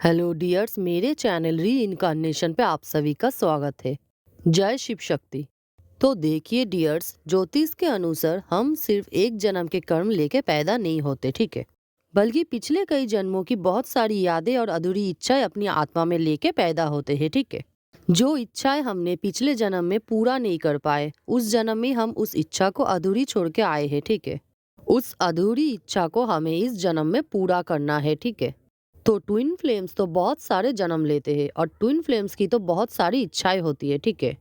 Hello dears, मेरे channel री incarnation पे आप सभी का स्वागत है। जय शिव शक्ति। तो देखिए डियर्स, ज्योतिष के अनुसार हम सिर्फ एक जन्म के कर्म लेके पैदा नहीं होते, ठीक है, बल्कि पिछले कई जन्मों की बहुत सारी यादें और अधूरी इच्छाएं अपनी आत्मा में लेके पैदा होते हैं, ठीक है। जो इच्छाएं हमने पिछले जन्म में पूरा नहीं कर पाए, उस जन्म में हम उस इच्छा को अधूरी छोड़ के आए हैं, ठीक है। उस अधूरी इच्छा को हमें इस जन्म में पूरा करना है, ठीक है। तो ट्विन फ्लेम्स तो बहुत सारे जन्म लेते हैं और ट्विन फ्लेम्स की तो बहुत सारी इच्छाएं होती है, ठीक है।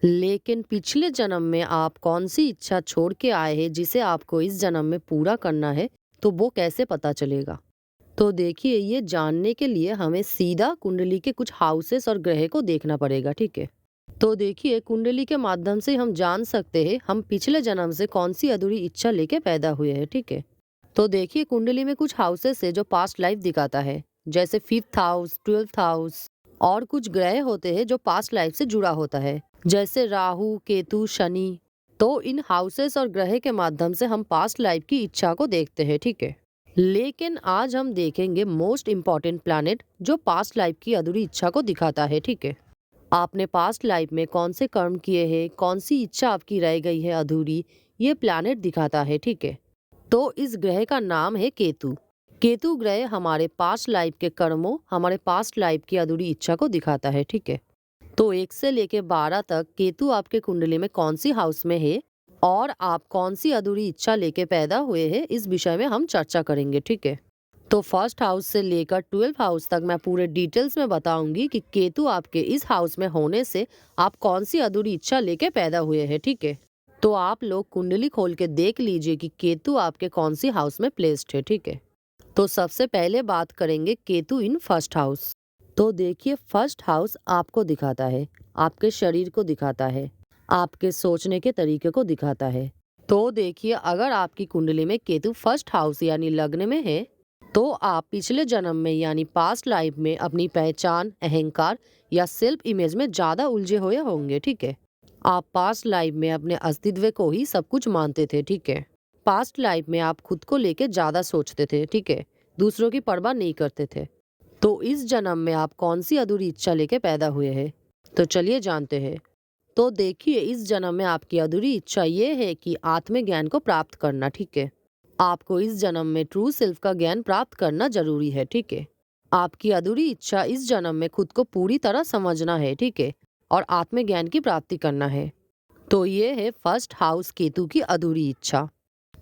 लेकिन पिछले जन्म में आप कौन सी इच्छा छोड़ के आए हैं जिसे आपको इस जन्म में पूरा करना है, तो वो कैसे पता चलेगा? तो देखिए, ये जानने के लिए हमें सीधा कुंडली के कुछ हाउसेस और ग्रह को देखना पड़ेगा, ठीक है। तो देखिए, कुंडली के माध्यम से हम जान सकते हैं हम पिछले जन्म से कौन सी अधूरी इच्छा लेके पैदा हुए हैं, ठीक है। तो देखिए, कुंडली में कुछ हाउसेस है जो पास्ट लाइफ दिखाता है, जैसे 5th हाउस, 12th हाउस। और कुछ ग्रह होते हैं जो पास्ट लाइफ से जुड़ा होता है, जैसे राहु, केतु, शनि। तो इन हाउसेस और ग्रह के माध्यम से हम पास्ट लाइफ की इच्छा को देखते हैं, ठीक है। लेकिन आज हम देखेंगे मोस्ट इम्पॉर्टेंट प्लैनेट जो पास्ट लाइफ की अधूरी इच्छा को दिखाता है, ठीक है। आपने पास्ट लाइफ में कौन से कर्म किए हैं, कौन सी इच्छा आपकी रह गई है अधूरी, ये प्लैनेट दिखाता है, ठीक है। तो इस ग्रह का नाम है केतु। केतु ग्रह हमारे पास्ट लाइफ के कर्मों, हमारे पास्ट लाइफ की अधूरी इच्छा को दिखाता है, ठीक है। तो 1 से लेके 12 तक केतु आपके कुंडली में कौन सी हाउस में है और आप कौन सी अधूरी इच्छा लेके पैदा हुए हैं, इस विषय में हम चर्चा करेंगे, ठीक है। तो फर्स्ट हाउस से लेकर 12th हाउस तक मैं पूरे डिटेल्स में बताऊंगी कि केतु आपके इस हाउस में होने से आप कौन सी अधूरी इच्छा लेके पैदा हुए हैं, ठीक है। तो आप लोग कुंडली खोल के देख लीजिए कि केतु आपके कौन सी हाउस में प्लेस्ड है, ठीक है। तो सबसे पहले बात करेंगे केतु इन फर्स्ट हाउस। तो देखिए, फर्स्ट हाउस आपको दिखाता है, आपके शरीर को दिखाता है, आपके सोचने के तरीके को दिखाता है। तो देखिए, अगर आपकी कुंडली में केतु फर्स्ट हाउस यानी लग्न में है, तो आप पिछले जन्म में यानी पास्ट लाइफ में अपनी पहचान, अहंकार या सेल्फ इमेज में ज्यादा उलझे हुए होंगे, ठीक है। आप पास्ट लाइफ में अपने अस्तित्व को ही सब कुछ मानते थे, ठीक है। पास्ट लाइफ में आप खुद को लेके ज्यादा सोचते थे, ठीक है, दूसरों की परवाह नहीं करते थे। तो इस जन्म में आप कौन सी अधूरी इच्छा लेके पैदा हुए हैं, तो चलिए जानते हैं। तो देखिए, इस जन्म में आपकी अधूरी इच्छा ये है कि आत्मज्ञान को प्राप्त करना, ठीक है। आपको इस जन्म में ट्रू सेल्फ का ज्ञान प्राप्त करना जरूरी है, ठीक है। आपकी अधूरी इच्छा इस जन्म में खुद को पूरी तरह समझना है, ठीक है, और आत्मज्ञान की प्राप्ति करना है। तो ये है फर्स्ट हाउस केतु की अधूरी इच्छा।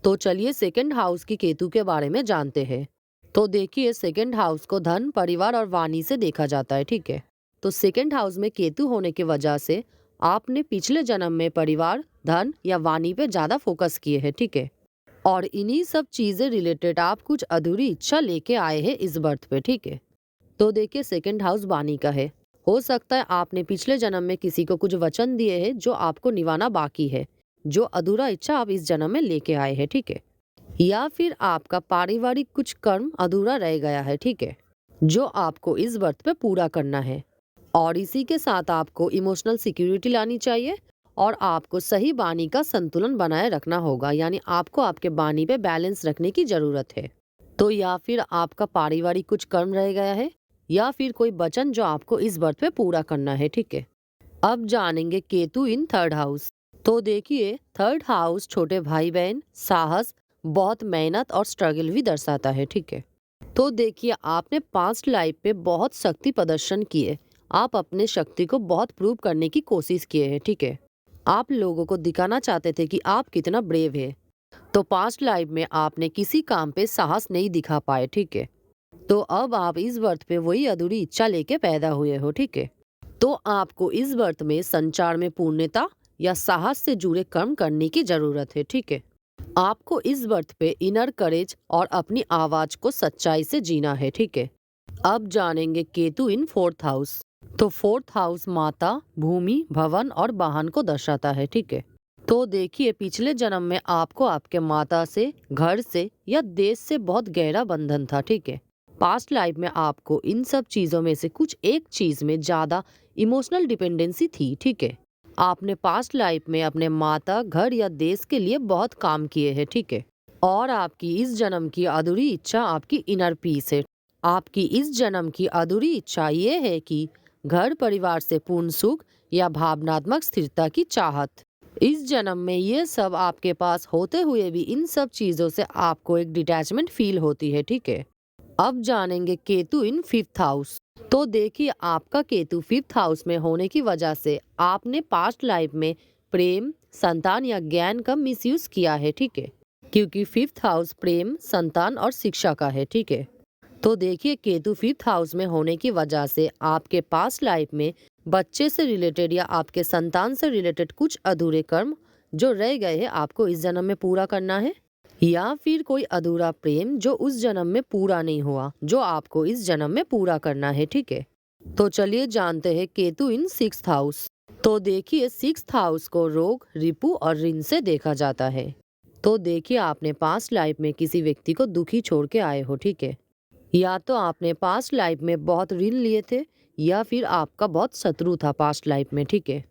तो चलिए सेकंड हाउस की केतु के बारे में जानते हैं। तो देखिए, सेकंड हाउस को धन, परिवार और वाणी से देखा जाता है, ठीक है। तो सेकंड हाउस में केतु होने की वजह से आपने पिछले जन्म में परिवार, धन या वाणी पे ज्यादा फोकस किए हैं, ठीक है। और इन्हीं सब चीजें रिलेटेड आप कुछ अधूरी इच्छा लेके आए हैं इस बर्थ पे, ठीक है। तो देखिए, सेकंड हाउस वाणी का है। हो सकता है आपने पिछले जन्म में किसी को कुछ वचन दिए हैं जो आपको निभाना बाकी है, जो अधूरा इच्छा आप इस जन्म में लेके आए हैं, ठीक है। या फिर आपका पारिवारिक कुछ कर्म अधूरा रह गया है, ठीक है, जो आपको इस बर्थ पे पूरा करना है। और इसी के साथ आपको इमोशनल सिक्योरिटी लानी चाहिए और आपको सही वाणी का संतुलन बनाए रखना होगा, यानी आपको आपके वाणी पे बैलेंस रखने की जरूरत है। तो या फिर आपका पारिवारिक कुछ कर्म रह गया है, या फिर कोई वचन जो आपको इस बर्थ पे पूरा करना है, ठीक है। अब जानेंगे केतु इन थर्ड हाउस। तो देखिए, थर्ड हाउस छोटे भाई बहन, साहस, बहुत मेहनत और स्ट्रगल भी दर्शाता है, ठीक है। तो देखिए, आपने पास्ट लाइफ पे बहुत शक्ति प्रदर्शन किए, आप अपने शक्ति को बहुत प्रूव करने की कोशिश किए हैं, ठीक है। आप लोगों को दिखाना चाहते थे कि आप कितना ब्रेव है। तो पास्ट लाइफ में आपने किसी काम पे साहस नहीं दिखा पाए, ठीक है। तो अब आप इस बर्थ पे वही अधूरी इच्छा लेके पैदा हुए हो, ठीक है। तो आपको इस बर्थ में संचार में पूर्णता या साहस से जुड़े कर्म करने की जरूरत है, ठीक है। आपको इस बर्थ पे इनर करेज और अपनी आवाज को सच्चाई से जीना है, ठीक है। अब जानेंगे केतु इन फोर्थ हाउस। तो फोर्थ हाउस माता, भूमि, भवन और वाहन को दर्शाता है, ठीक है। तो देखिए, पिछले जन्म में आपको आपके माता से, घर से या देश से बहुत गहरा बंधन था, ठीक है। पास्ट लाइफ में आपको इन सब चीजों में से कुछ एक चीज में ज्यादा इमोशनल डिपेंडेंसी थी, ठीक है। आपने पास्ट लाइफ में अपने माता, घर या देश के लिए बहुत काम किए हैं, ठीक है। और आपकी इस जन्म की अधूरी इच्छा आपकी इनर पीस है। आपकी इस जन्म की अधूरी इच्छा ये है कि घर परिवार से पूर्ण सुख या भावनात्मक स्थिरता की चाहत। इस जन्म में ये सब आपके पास होते हुए भी इन सब चीजों से आपको एक डिटैचमेंट फील होती है, ठीक है। अब जानेंगे केतु इन 5th हाउस। तो देखिए, आपका केतु 5th हाउस में होने की वजह से आपने पास्ट लाइफ में प्रेम, संतान या ज्ञान का मिसयूज किया है, ठीक है। क्योंकि 5th हाउस प्रेम, संतान और शिक्षा का है, ठीक है। तो देखिए, केतु 5th हाउस में होने की वजह से आपके पास्ट लाइफ में बच्चे से रिलेटेड या आपके संतान से रिलेटेड कुछ अधूरे कर्म जो रह गए हैं आपको इस जन्म में पूरा करना है, या फिर कोई अधूरा प्रेम जो उस जन्म में पूरा नहीं हुआ जो आपको इस जन्म में पूरा करना है, ठीक है। तो चलिए जानते हैं केतु इन 6th हाउस। तो देखिए, 6th हाउस को रोग, रिपु और ऋण से देखा जाता है। तो देखिए, आपने पास्ट लाइफ में किसी व्यक्ति को दुखी छोड़ के आए हो, ठीक है। या तो आपने पास्ट लाइफ में बहुत ऋण लिए थे, या फिर आपका बहुत शत्रु था पास्ट लाइफ में, ठीक है।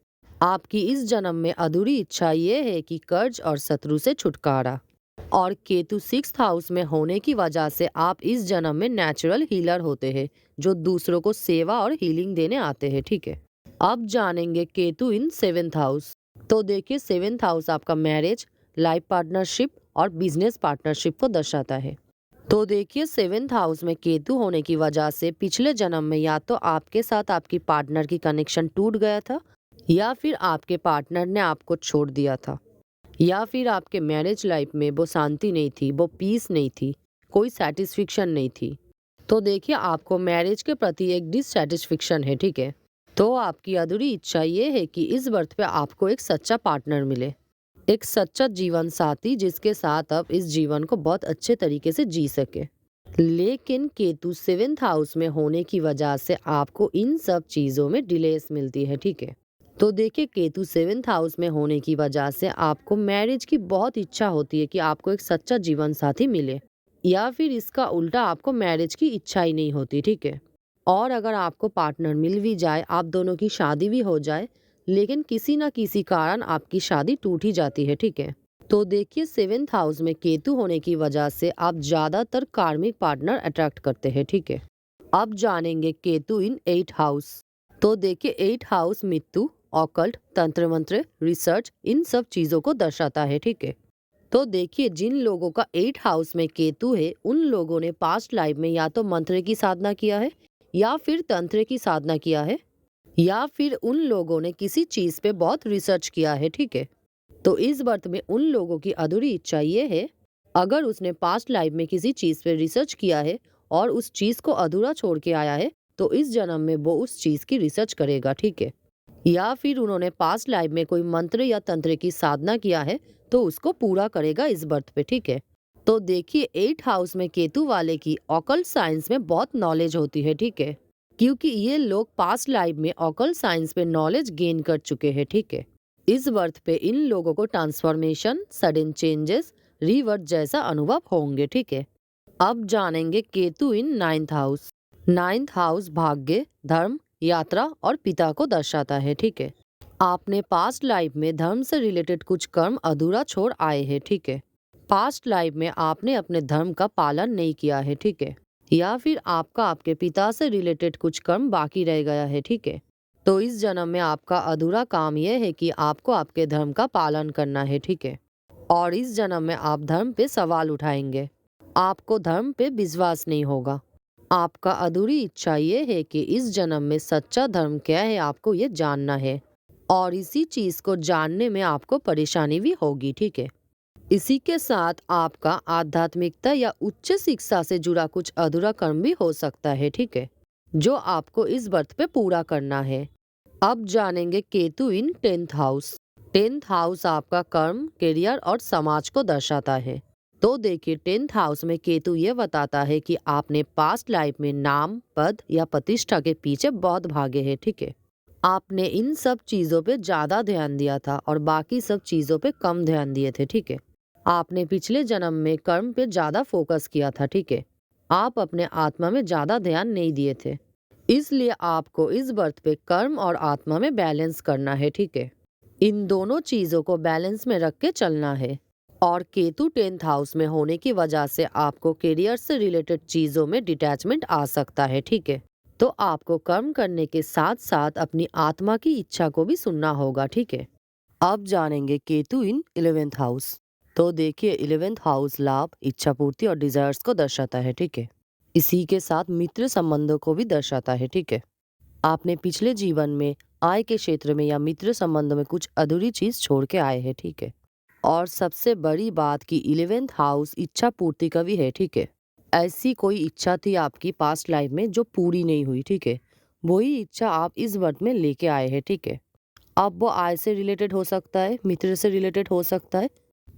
आपकी इस जन्म में अधूरी इच्छा ये है कि कर्ज और शत्रु से छुटकारा। और केतु 6th हाउस में होने की वजह से आप इस जन्म में नेचुरल हीलर होते हैं जो दूसरों को सेवा और हीलिंग देने आते हैं, ठीक है। अब जानेंगे केतु इन 7th हाउस। तो देखिए, 7th हाउस आपका मैरिज, लाइफ पार्टनरशिप और बिजनेस पार्टनरशिप को दर्शाता है। तो देखिए, 7th हाउस में केतु होने की वजह से पिछले जन्म में या तो आपके साथ आपकी पार्टनर की कनेक्शन टूट गया था, या फिर आपके पार्टनर ने आपको छोड़ दिया था, या फिर आपके मैरिज लाइफ में वो शांति नहीं थी, वो पीस नहीं थी, कोई सेटिस्फिक्शन नहीं थी। तो देखिए, आपको मैरिज के प्रति एक डिससेटिस्फिक्शन है, ठीक है। तो आपकी अधूरी इच्छा ये है कि इस बर्थ पे आपको एक सच्चा पार्टनर मिले, एक सच्चा जीवन साथी जिसके साथ आप इस जीवन को बहुत अच्छे तरीके से जी सके। लेकिन केतु 7th हाउस में होने की वजह से आपको इन सब चीजों में डिलेस मिलती है, ठीक है। तो देखिए, केतु 7th हाउस में होने की वजह से आपको मैरिज की बहुत इच्छा होती है कि आपको एक सच्चा जीवन साथी मिले, या फिर इसका उल्टा आपको मैरिज की इच्छा ही नहीं होती, ठीक है। और अगर आपको पार्टनर मिल भी जाए, आप दोनों की शादी भी हो जाए, लेकिन किसी ना किसी कारण आपकी शादी टूट ही जाती है, ठीक है। तो देखिए, 7th हाउस में केतु होने की वजह से आप ज्यादातर कार्मिक पार्टनर अट्रैक्ट करते हैं, ठीक है। अब जानेंगे केतु इन 8th हाउस। तो देखिए, 8th हाउस मृत्यु, ऑकल्ट, तंत्र मंत्र, रिसर्च, इन सब चीजों को दर्शाता है, ठीक है। तो देखिए, जिन लोगों का 8th हाउस में केतु है, उन लोगों ने पास्ट लाइफ में या तो मंत्र की साधना किया है, या फिर तंत्र की साधना किया है, या फिर उन लोगों ने किसी चीज पे बहुत रिसर्च किया है, ठीक है। तो इस बर्थ में उन लोगों की अधूरी इच्छा ये है, अगर उसने पास्ट लाइफ में किसी चीज पे रिसर्च किया है और उस चीज को अधूरा छोड़ के आया है, तो इस जन्म में वो उस चीज की रिसर्च करेगा, ठीक है। या फिर उन्होंने पास्ट लाइफ में कोई मंत्र या तंत्र की साधना किया है, तो उसको पूरा करेगा इस बर्थ पे, ठीक है। तो देखिए, 8th हाउस में केतु वाले की ऑकल्ट साइंस में बहुत नॉलेज होती है, ठीक है। क्योंकि ये लोग पास्ट लाइफ में ऑकल्ट साइंस पे नॉलेज गेन कर चुके हैं, ठीक है। इस बर्थ पे इन लोगों को ट्रांसफॉर्मेशन, सडन चेंजेस, रीवर्थ जैसा अनुभव होंगे, ठीक है। अब जानेंगे केतु इन 9th हाउस। 9th हाउस भाग्य, धर्म, यात्रा और पिता को दर्शाता है, ठीक है। आपने पास्ट लाइफ में धर्म से रिलेटेड कुछ कर्म अधूरा छोड़ आए हैं, ठीक है। पास्ट लाइफ में आपने अपने धर्म का पालन नहीं किया है, ठीक है। या फिर आपका आपके पिता से रिलेटेड कुछ कर्म बाकी रह गया है, ठीक है। तो इस जन्म में आपका अधूरा काम यह है कि आपको आपके धर्म का पालन करना है, ठीक है। और इस जन्म में आप धर्म पे सवाल उठाएंगे, आपको धर्म पे विश्वास नहीं होगा। आपका अधूरी इच्छा ये है कि इस जन्म में सच्चा धर्म क्या है आपको ये जानना है, और इसी चीज को जानने में आपको परेशानी भी होगी, ठीक है। इसी के साथ आपका आध्यात्मिकता या उच्च शिक्षा से जुड़ा कुछ अधूरा कर्म भी हो सकता है, ठीक है, जो आपको इस बर्थ पे पूरा करना है। अब जानेंगे केतु इन 10th हाउस। 10th हाउस आपका कर्म, करियर और समाज को दर्शाता है। तो देखिए, 10th हाउस में केतु ये बताता है कि आपने पास्ट लाइफ में नाम, पद या प्रतिष्ठा के पीछे बहुत भागे हैं, ठीक है। आपने इन सब चीजों पे ज्यादा ध्यान दिया था और बाकी सब चीजों पे कम ध्यान दिए थे, ठीक है। आपने पिछले जन्म में कर्म पे ज्यादा फोकस किया था, ठीक है। आप अपने आत्मा में ज्यादा ध्यान नहीं दिए थे, इसलिए आपको इस बर्थ पे कर्म और आत्मा में बैलेंस करना है, ठीक है। इन दोनों चीजों को बैलेंस में रख के चलना है। और केतु 10th हाउस में होने की वजह से आपको करियर से रिलेटेड चीजों में डिटैचमेंट आ सकता है, ठीक है। तो आपको कर्म करने के साथ साथ अपनी आत्मा की इच्छा को भी सुनना होगा, ठीक है। अब जानेंगे केतु इन 11th हाउस। तो देखिए 11th हाउस लाभ, इच्छा पूर्ति और डिजायर्स को दर्शाता है, ठीक है। इसी के साथ मित्र संबंधों को भी दर्शाता है, ठीक है। आपने पिछले जीवन में आय के क्षेत्र में या मित्र संबंधों में कुछ अधूरी चीज छोड़ के आए हैं, ठीक है। और सबसे बड़ी बात कि 11th हाउस इच्छा पूर्ति का भी है, ठीक है। ऐसी कोई इच्छा थी आपकी पास्ट लाइफ में जो पूरी नहीं हुई, ठीक है। वही इच्छा आप इस बर्थ में लेके आए हैं, ठीक है। अब वो आय से रिलेटेड हो सकता है, मित्र से रिलेटेड हो सकता है।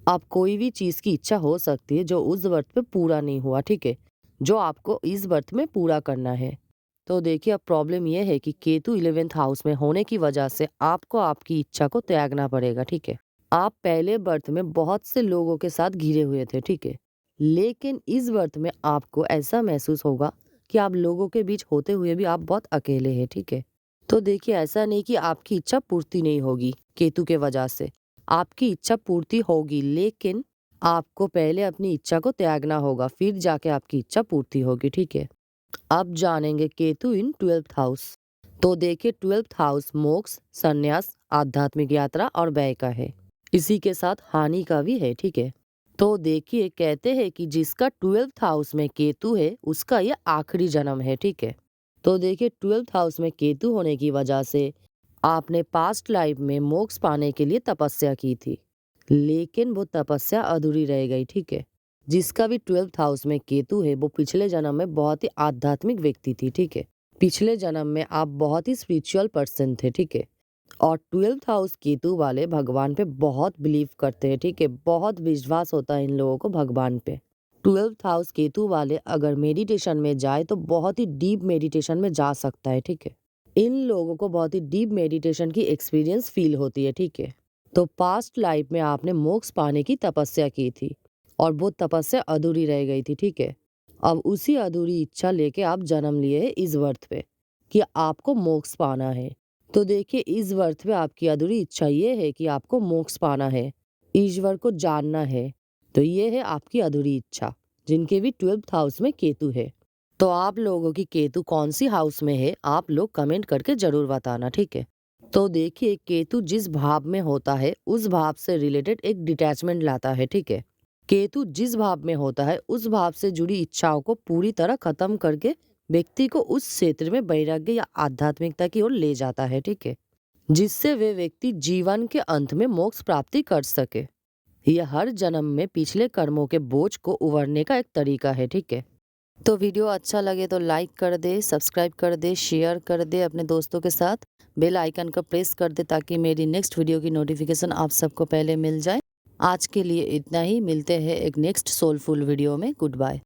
अब कोई भी चीज की इच्छा हो सकती है जो उस बर्थ पे पूरा नहीं हुआ, ठीक है, जो आपको इस बर्थ में पूरा करना है। तो देखिए अब प्रॉब्लम यह है कि केतु 11th हाउस में होने की वजह से आपको आपकी इच्छा को त्यागना पड़ेगा, ठीक है। आप पहले बर्थ में बहुत से लोगों के साथ घिरे हुए थे, ठीक है। लेकिन इस बर्थ में आपको ऐसा महसूस होगा कि आप लोगों के बीच होते हुए भी आप बहुत अकेले हैं, ठीक है। तो देखिए ऐसा नहीं कि आपकी इच्छा पूर्ति नहीं होगी केतु के वजह से, आपकी इच्छा पूर्ति होगी, लेकिन आपको पहले अपनी इच्छा को त्यागना होगा, फिर जाके आपकी इच्छा पूर्ति होगी, ठीक है। अब जानेंगे केतु इन 12th हाउस। तो देखिए 12th हाउस मोक्ष, संन्यास, आध्यात्मिक यात्रा और व्यय का है। इसी के साथ हानि का भी है, ठीक है। तो देखिए कहते हैं कि जिसका 12th हाउस में केतु है उसका ये आखिरी जन्म है, ठीक है। तो देखिए 12th हाउस में केतु होने की वजह से आपने पास्ट लाइफ में मोक्ष पाने के लिए तपस्या की थी, लेकिन वो तपस्या अधूरी रह गई, ठीक है। जिसका भी 12th हाउस में केतु है वो पिछले जन्म में बहुत ही आध्यात्मिक व्यक्ति थी, ठीक है। पिछले जन्म में आप बहुत ही स्पिरिचुअल पर्सन थे, ठीक है। और 12th हाउस केतु वाले भगवान पे बहुत बिलीव करते हैं, ठीक है। बहुत विश्वास होता है इन लोगों को भगवान पे। 12th हाउस केतु वाले अगर मेडिटेशन में जाए तो बहुत ही डीप मेडिटेशन में जा सकता है, ठीक है। इन लोगों को बहुत ही डीप मेडिटेशन की एक्सपीरियंस फील होती है, ठीक है। तो पास्ट लाइफ में आपने मोक्ष पाने की तपस्या की थी और वो तपस्या अधूरी रह गई थी, ठीक है। अब उसी अधूरी इच्छा लेके आप जन्म लिए हैं इस वर्थ पे कि आपको मोक्ष पाना है। तो देखिए इस वर्थ में आपकी अधूरी इच्छा ये है कि आपको मोक्ष पाना है, ईश्वर को जानना है। तो ये है आपकी अधूरी इच्छा, जिनके भी 12th हाउस में केतु है। तो आप लोगों की केतु कौन सी हाउस में है आप लोग कमेंट करके जरूर बताना, ठीक है। तो देखिए केतु जिस भाव में होता है उस भाव से रिलेटेड एक डिटैचमेंट लाता है, ठीक है। केतु जिस भाव में होता है उस भाव से जुड़ी इच्छाओं को पूरी तरह खत्म करके व्यक्ति को उस क्षेत्र में वैराग्य या आध्यात्मिकता की ओर ले जाता है, ठीक है, जिससे वे व्यक्ति जीवन के अंत में मोक्ष प्राप्ति कर सके। यह हर जन्म में पिछले कर्मों के बोझ को उभरने का एक तरीका है, ठीक है। तो वीडियो अच्छा लगे तो लाइक कर दे, सब्सक्राइब कर दे, शेयर कर दे अपने दोस्तों के साथ, बेल आइकन का प्रेस कर दे ताकि मेरी नेक्स्ट वीडियो की नोटिफिकेशन आप सबको पहले मिल जाए। आज के लिए इतना ही, मिलते हैं एक नेक्स्ट सोलफुल वीडियो में। Good bye.